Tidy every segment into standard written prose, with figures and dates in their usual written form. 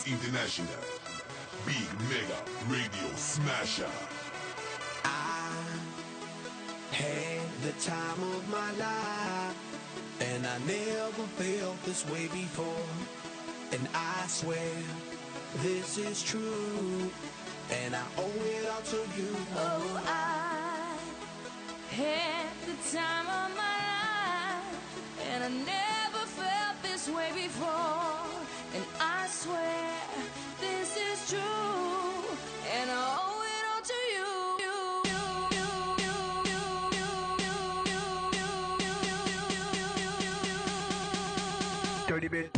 International. Big Mega Radio Smasher. I had the time of my life, and I never felt this way before. And I swear this is true, and I owe it all to you. Oh, I had the time of my life, and I never felt this way before. And I swear this is true, and I owe it all to you. Dirty bit.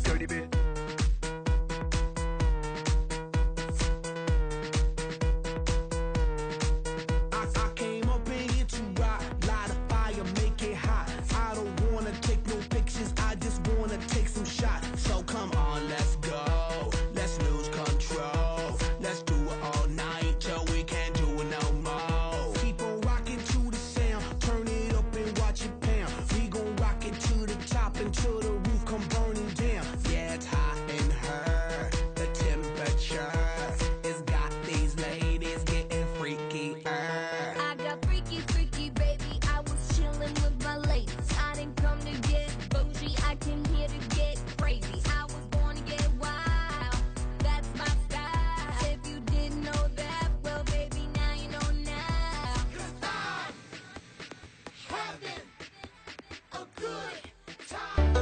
Dirty bit. I came up in here to rock, light a fire, make it hot. I don't wanna take no pictures, I just wanna take some shots. So come on, let's go, let's lose control. Let's do it all night till we can't do it no more. Keep on rocking to the sound, turn it up and watch it pound. We gon' rock it to the top until the roof come burning down. Yeah, it's hot in her, the temperature has got these ladies getting freaky. I got freaky, freaky, baby. I was chillin' with my ladies. I didn't come to get bougie, I came here to get crazy. I was born to get wild, that's my style. If you didn't know that, well, baby, now you know now. 'Cause I'm having a good time.